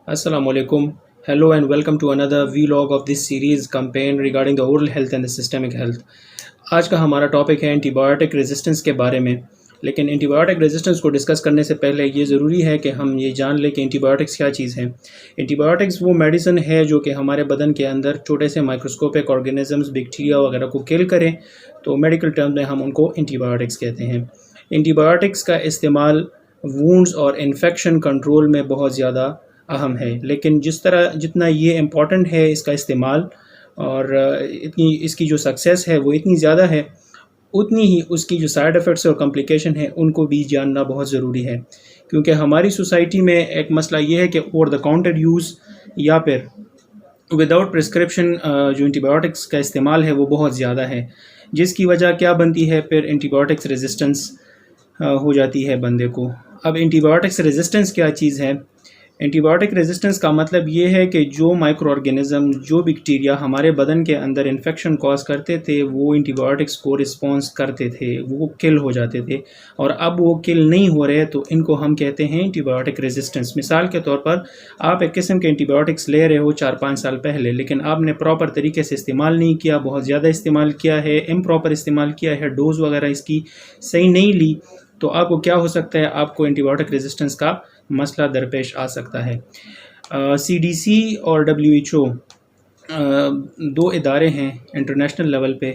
Assalamu alaikum. Hello and welcome to another vlog of this series campaign regarding the oral health and the systemic health. آج کا ہمارا topic ہے anti biotic resistance کے بارے میں. لیکن اینٹی بایوٹک ریزسٹنس کو ڈسکس کرنے سے پہلے یہ ضروری ہے کہ ہم یہ جان لیں کہ اینٹی بایوٹکس کیا چیز ہے. اینٹی بایوٹکس وہ میڈیسن ہے جو کہ ہمارے بدن کے اندر چھوٹے سے مائکروسکوپک آرگینزمز بیکٹیریا وغیرہ کو کل کریں. تو میڈیکل ٹرم میں ہم ان کو اینٹی بایوٹکس کہتے ہیں. اینٹی بایوٹکس کا استعمال وونڈز اور انفیکشن کنٹرول میں بہت زیادہ اہم ہے، لیکن جتنا یہ امپورٹنٹ ہے اس کا استعمال اور اس کی جو سکسیس ہے وہ اتنی زیادہ ہے، اتنی ہی اس کی جو سائیڈ ایفیکٹس اور کمپلیکیشن ہے ان کو بھی جاننا بہت ضروری ہے. کیونکہ ہماری سوسائٹی میں ایک مسئلہ یہ ہے کہ اوور دا کاؤنٹر یوز یا پھر وداؤٹ پرسکرپشن جو اینٹی بایوٹکس کا استعمال ہے وہ بہت زیادہ ہے، جس کی وجہ کیا بنتی ہے، پھر اینٹی بایوٹکس ریزسٹنس ہو جاتی ہے بندے کو. اب اینٹی بایوٹکس ریزسٹنس کیا چیز ہے؟ اینٹی بایوٹک ریزسٹنس کا مطلب یہ ہے کہ جو مائکرو آرگینزم، جو بیکٹیریا ہمارے بدن کے اندر انفیکشن کاز کرتے تھے وہ اینٹی بایوٹکس کو رسپانس کرتے تھے، وہ کل ہو جاتے تھے، اور اب وہ کل نہیں ہو رہے تو ان کو ہم کہتے ہیں اینٹی بایوٹک ریزسٹنس. مثال کے طور پر آپ ایک قسم کے اینٹی بایوٹکس لے رہے ہو 4-5 سال پہلے، لیکن آپ نے پراپر طریقے سے استعمال نہیں کیا، بہت زیادہ استعمال کیا ہے، امپراپر استعمال کیا ہے، ڈوز وغیرہ اس کی صحیح نہیں لی، تو آپ کو کیا ہو سکتا ہے، آپ کو اینٹی بایوٹک ریزسٹنس کا مسئلہ درپیش آ سکتا ہے. CDC اور WHO دو ادارے ہیں انٹرنیشنل لیول پہ،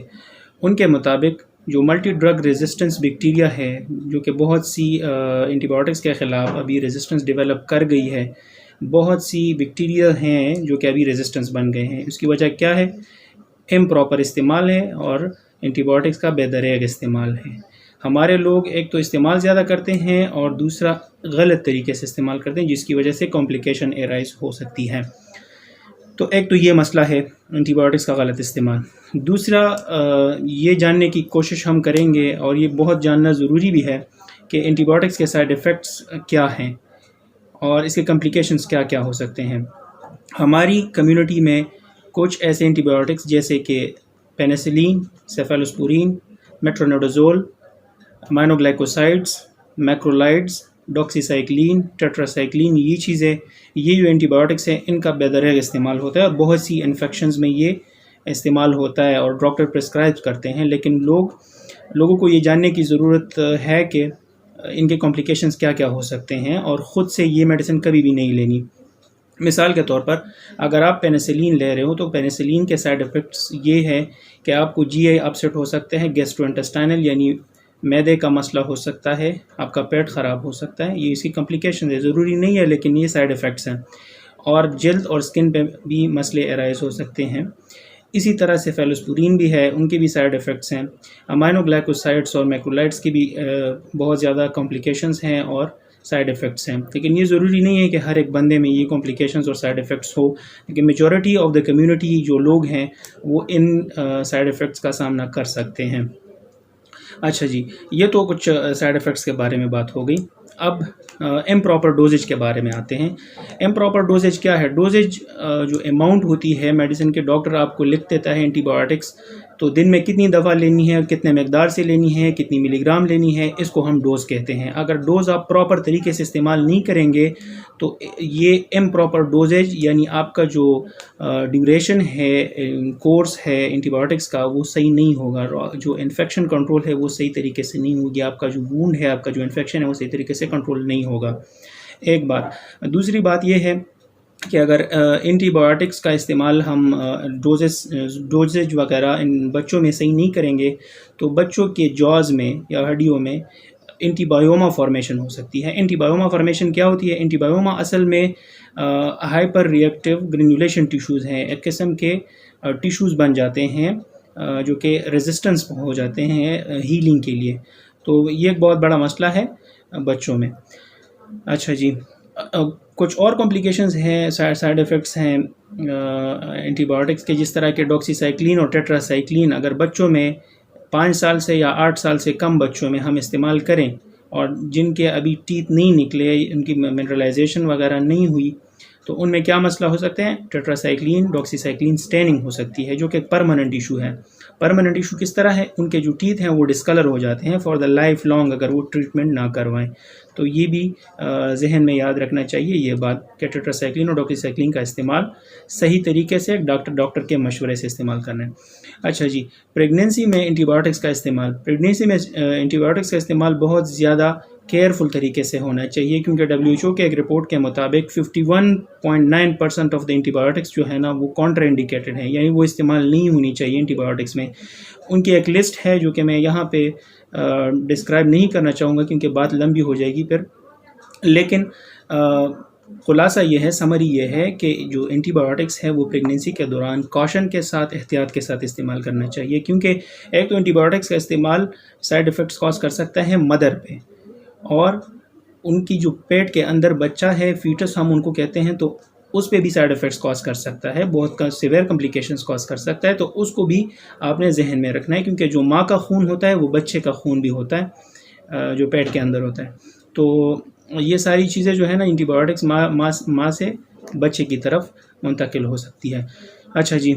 ان کے مطابق جو ملٹی ڈرگ ریزسٹنس بیکٹیریا ہے جو کہ بہت سی اینٹی بایوٹکس کے خلاف ابھی ریزسٹنس ڈیولپ کر گئی ہے، بہت سی بیکٹیریا ہیں جو کہ ابھی ریزسٹنس بن گئے ہیں. اس کی وجہ کیا ہے؟ امپراپر استعمال ہے اور اینٹی بایوٹکس کا بے دریغ استعمال ہے. ہمارے لوگ ایک تو استعمال زیادہ کرتے ہیں اور دوسرا غلط طریقے سے استعمال کرتے ہیں، جس کی وجہ سے کمپلیکیشن ایرائز ہو سکتی ہے. تو ایک تو یہ مسئلہ ہے اینٹی بایوٹکس کا غلط استعمال. دوسرا یہ جاننے کی کوشش ہم کریں گے، اور یہ بہت جاننا ضروری بھی ہے، کہ اینٹی بایوٹکس کے سائیڈ ایفیکٹس کیا ہیں اور اس کے کمپلیکیشنز کیا کیا ہو سکتے ہیں. ہماری کمیونٹی میں کچھ ایسے اینٹی بایوٹکس جیسے کہ پینیسلین، سیفالوسپورین، میٹرونیڈازول، امائنوگلائکوسائڈز، میکرولائڈز، ڈاکسی سائیکلین، ٹیٹراسائیکلین، یہ چیزیں، یہ جو اینٹی بایوٹکس ہیں ان کا بے دریغ استعمال ہوتا ہے، اور بہت سی انفیکشنز میں یہ استعمال ہوتا ہے اور ڈاکٹر پرسکرائب کرتے ہیں. لیکن لوگوں کو یہ جاننے کی ضرورت ہے کہ ان کے کمپلیکیشنز کیا کیا ہو سکتے ہیں، اور خود سے یہ میڈیسن کبھی بھی نہیں لینی. مثال کے طور پر اگر آپ پینیسلین لے رہے ہو تو پینیسلین کے سائیڈ ایفیکٹس یہ ہے کہ آپ کو GI اپسیٹ ہو سکتے ہیں، گیسٹرو انٹسٹائنل یعنی معدے کا مسئلہ ہو سکتا ہے، آپ کا پیٹ خراب ہو سکتا ہے. یہ اس کی کمپلیکیشن ہے، ضروری نہیں ہے لیکن یہ سائیڈ ایفیکٹس ہیں. اور جلد اور سکن پہ بھی مسئلے ایرائز ہو سکتے ہیں. اسی طرح سے فیلوسپورین بھی ہے، ان کے بھی سائیڈ ایفیکٹس ہیں. امائنو گلائکوسائڈس اور میکرولائڈس کی بھی بہت زیادہ کمپلیکیشنز ہیں اور سائیڈ ایفیکٹس ہیں. لیکن یہ ضروری نہیں ہے کہ ہر ایک بندے میں یہ کمپلیکیشنز اور سائیڈ ایفیکٹس ہو، لیکن میجورٹی آف دا کمیونٹی جو لوگ ہیں وہ ان سائیڈ ایفیکٹس کا سامنا کر سکتے ہیں. اچھا جی، یہ تو کچھ سائیڈ ایفیکٹس کے بارے میں بات ہو گئی. اب امپراپر ڈوزیج کے بارے میں آتے ہیں. امپراپر ڈوزیج کیا ہے؟ ڈوزیج جو اماؤنٹ ہوتی ہے میڈیسن کے، ڈاکٹر آپ کو لکھ دیتا ہے اینٹی بایوٹکس، تو دن میں کتنی دفعہ لینی ہے، کتنے مقدار سے لینی ہے، کتنی ملی گرام لینی ہے، اس کو ہم ڈوز کہتے ہیں. اگر ڈوز آپ پراپر طریقے سے استعمال نہیں کریں گے تو یہ امپراپر ڈوزیج یعنی آپ کا جو ڈیوریشن ہے، کورس ہے اینٹی بایوٹکس کا، وہ صحیح نہیں ہوگا. جو انفیکشن کنٹرول ہے وہ صحیح طریقے سے نہیں ہوگی، آپ کا جو وونڈ ہے، آپ کا جو انفیکشن ہے وہ صحیح طریقے سے کنٹرول نہیں ہوگا. ایک بات. دوسری بات یہ ہے کہ اگر اینٹی بایوٹکس کا استعمال ہم ڈوزیج وغیرہ ان بچوں میں صحیح نہیں کریں گے تو بچوں کے جاز میں یا ہڈیوں میں اینٹی بایوما فارمیشن ہو سکتی ہے. اینٹی بایوما فارمیشن کیا ہوتی ہے؟ اینٹی بایوما اصل میں ہائپر ریئیکٹیو گرینولیشن ٹیشوز ہیں، ایک قسم کے ٹیشوز بن جاتے ہیں جو کہ ریزسٹنس ہو جاتے ہیں ہیلنگ کے لیے. تو یہ ایک بہت بڑا مسئلہ ہے بچوں میں. اچھا جی، کچھ اور کمپلیکیشنز ہیں، سائیڈ ایفیکٹس ہیں اینٹی بایوٹکس کے، جس طرح کہ ڈاکسی سائیکلین اور ٹیٹرا سائیکلین اگر بچوں میں 5 سال سے یا 8 سال سے کم بچوں میں ہم استعمال کریں اور جن کے ابھی ٹیتھ نہیں نکلے، ان کی منرلائزیشن وغیرہ نہیں ہوئی، تو ان میں کیا مسئلہ ہو سکتے ہیں؟ ٹیٹرا سائیکلین، ڈاکسی سائیکلین سٹیننگ ہو سکتی ہے، جو کہ پرماننٹ ایشو ہے. پرماننٹ ایشو کس طرح ہے؟ ان کے جو ٹیتھ ہیں وہ ڈسکلر ہو جاتے ہیں فار دا لائف لانگ اگر وہ ٹریٹمنٹ نہ کروائیں. تو یہ بھی ذہن میں یاد رکھنا چاہیے یہ بات کہ ٹیٹراسائکلین اور ڈاکسیسائکلین کا استعمال صحیح طریقے سے ڈاکٹر کے مشورے سے استعمال کرنا ہے۔ اچھا جی، پریگنینسی میں اینٹی بایوٹکس کا استعمال اینٹی بایوٹکس کا استعمال بہت زیادہ کیئرفل طریقے سے ہونا چاہیے، کیونکہ WHO کے ایک رپورٹ کے مطابق 51.9% آف دا اینٹی بایوٹکس جو ہے نا وہ کانٹرا انڈیکیٹڈ ہیں، یعنی وہ استعمال نہیں ہونی چاہیے اینٹی بایوٹکس میں۔ ان کی ایک لسٹ ہے جو کہ میں یہاں پہ ڈسکرائب نہیں کرنا چاہوں گا کیونکہ بات لمبی ہو جائے گی پھر، لیکن خلاصہ یہ ہے، سمری یہ ہے کہ جو اینٹی بایوٹکس ہے وہ پریگنینسی کے دوران کوشن کے ساتھ، احتیاط کے ساتھ استعمال کرنا چاہیے، کیونکہ ایک تو اینٹی بایوٹکس کا استعمال سائیڈ ایفیکٹس کاز کر سکتا ہے مدر پہ، اور ان کی جو پیٹ کے اندر بچہ ہے، فیٹس ہم ان کو کہتے ہیں، تو اس پہ بھی سائیڈ ایفیکٹس کاز کر سکتا ہے، بہت سیویئر کمپلیکیشنز کاز کر سکتا ہے، تو اس کو بھی آپ نے ذہن میں رکھنا ہے، کیونکہ جو ماں کا خون ہوتا ہے وہ بچے کا خون بھی ہوتا ہے جو پیٹ کے اندر ہوتا ہے، تو یہ ساری چیزیں جو ہے نا اینٹی بایوٹکس ماں سے بچے کی طرف منتقل ہو سکتی ہے۔ اچھا جی،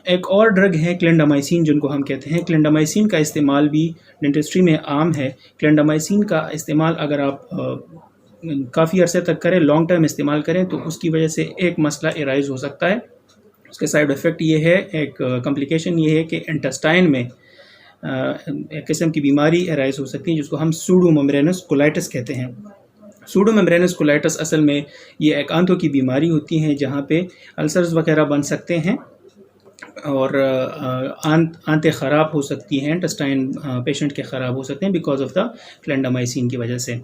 ایک اور ڈرگ ہے کلینڈامائسین جن کو ہم کہتے ہیں۔ کلینڈامائسین کا استعمال بھی ڈینٹسٹری میں عام ہے۔ کلینڈامائسین کا استعمال اگر آپ کافی عرصے تک کریں، لانگ ٹرم استعمال کریں، تو اس کی وجہ سے ایک مسئلہ ایرائز ہو سکتا ہے۔ اس کے سائیڈ ایفیکٹ یہ ہے، ایک کمپلیکیشن یہ ہے کہ انٹسٹائن میں ایک قسم کی بیماری ایرائز ہو سکتی ہے جس کو ہم سوڈو ممبرینس کولائٹس کہتے ہیں۔ سوڈو ممبرینس کولائٹس اصل میں یہ ایک آنتوں کی بیماری ہوتی ہے جہاں پہ السرز وغیرہ بن سکتے ہیں اور آنتیں خراب ہو سکتی ہیں، انٹسٹائن پیشنٹ کے خراب ہو سکتے ہیں بیکاز آف دا کلینڈامائسین کی وجہ سے۔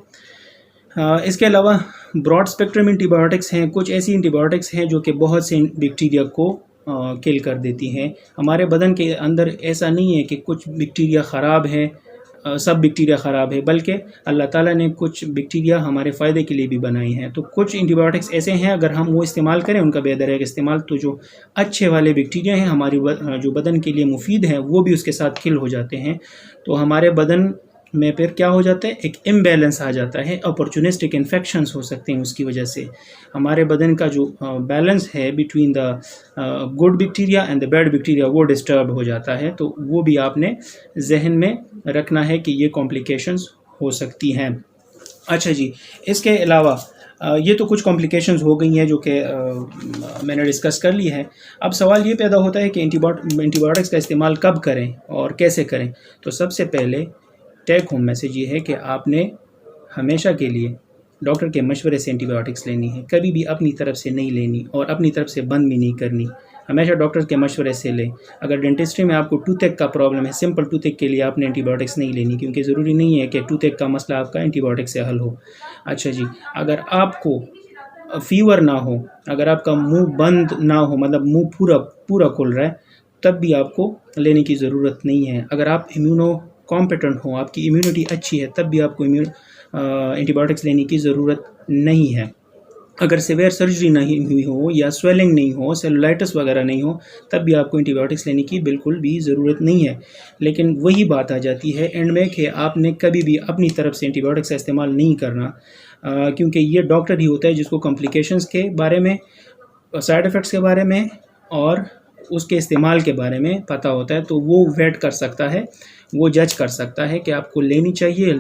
اس کے علاوہ براڈ اسپیکٹرم اینٹی بایوٹکس ہیں، کچھ ایسی اینٹی بایوٹکس ہیں جو کہ بہت سے بیکٹیریا کو کل کر دیتی ہیں۔ ہمارے بدن کے اندر ایسا نہیں ہے کہ کچھ بیکٹیریا خراب ہے، سب بیکٹیریا خراب ہے، بلکہ اللہ تعالیٰ نے کچھ بیکٹیریا ہمارے فائدے کے لیے بھی بنائی ہیں، تو کچھ اینٹی بایوٹکس ایسے ہیں اگر ہم وہ استعمال کریں ان کا بے درک استعمال، تو جو اچھے والے بیکٹیریا ہیں ہماری جو بدن کے لیے مفید ہیں وہ بھی اس کے ساتھ کل ہو جاتے ہیں، تو ہمارے بدن میں پھر کیا ہو جاتا ہے، ایک امبیلنس آ جاتا ہے، اپورچونسٹک انفیکشنز ہو سکتے ہیں، اس کی وجہ سے ہمارے بدن کا جو بیلنس ہے between the good bacteria and the bad bacteria وہ ڈسٹرب ہو جاتا ہے، تو وہ بھی آپ نے ذہن میں رکھنا ہے کہ یہ کمپلیکیشنز ہو سکتی ہیں۔ اچھا جی، اس کے علاوہ یہ تو کچھ کمپلیکیشنز ہو گئی ہیں جو کہ میں نے ڈسکس کر لی ہے۔ اب سوال یہ پیدا ہوتا ہے کہ اینٹی بایوٹکس کا استعمال کب کریں اور کیسے کریں، تو سب سے پہلے ٹیک ہوم میسیج یہ ہے کہ آپ نے ہمیشہ کے لیے ڈاکٹر کے مشورے سے اینٹی بایوٹکس لینی ہے، کبھی بھی اپنی طرف سے نہیں لینی اور اپنی طرف سے بند بھی نہیں کرنی، ہمیشہ ڈاکٹر کے مشورے سے لیں۔ اگر ڈینٹسٹری میں آپ کو ٹوتھ ایک کا پرابلم ہے، سمپل ٹوتھ ایک کے لیے آپ نے اینٹی بایوٹکس نہیں لینی، کیونکہ ضروری نہیں ہے کہ ٹوتھ ایک کا مسئلہ آپ کا اینٹی بایوٹک سے حل ہو۔ اچھا جی، اگر آپ کو فیور نہ ہو، اگر آپ کا منہ بند نہ ہو، مطلب منہ پورا کھل رہا ہے، تب بھی آپ کو لینے کی ضرورت نہیں ہے۔ اگر آپ امیونو کمپیٹنٹ ہوں، آپ کی امیونٹی اچھی ہے، تب بھی آپ کو اینٹی بایوٹکس لینے کی ضرورت نہیں ہے۔ اگر سیویئر سرجری نہیں ہوئی ہو یا سویلنگ نہیں ہو، سیلولائٹس وغیرہ نہیں ہو، تب بھی آپ کو اینٹی بایوٹکس لینے کی بالکل بھی ضرورت نہیں ہے۔ لیکن وہی بات آ جاتی ہے اینڈ میں کہ آپ نے کبھی بھی اپنی طرف سے اینٹی بایوٹکس کا استعمال نہیں کرنا، کیونکہ یہ ڈاکٹر ہی ہوتا ہے جس کو کمپلیکیشنز کے بارے میں، سائیڈ ایفیکٹس کے بارے میں اور اس کے استعمال کے بارے میں پتہ ہوتا ہے، تو وہ ویٹ کر سکتا ہے، وہ جج کر سکتا ہے کہ آپ کو لینی چاہیے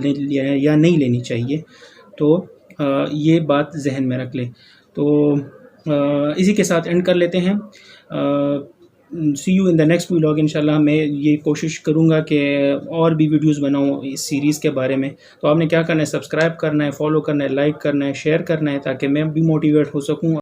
یا نہیں لینی چاہیے، تو یہ بات ذہن میں رکھ لیں۔ تو اسی کے ساتھ اینڈ کر لیتے ہیں۔ See you in the next vlog. انشاءاللہ میں یہ کوشش کروں گا کہ اور بھی ویڈیوز بناؤں اس سیریز کے بارے میں، تو آپ نے کیا کرنا ہے، سبسکرائب کرنا ہے، فالو کرنا ہے، لائک کرنا ہے، شیئر کرنا ہے، تاکہ میں بھی موٹیویٹ ہو سکوں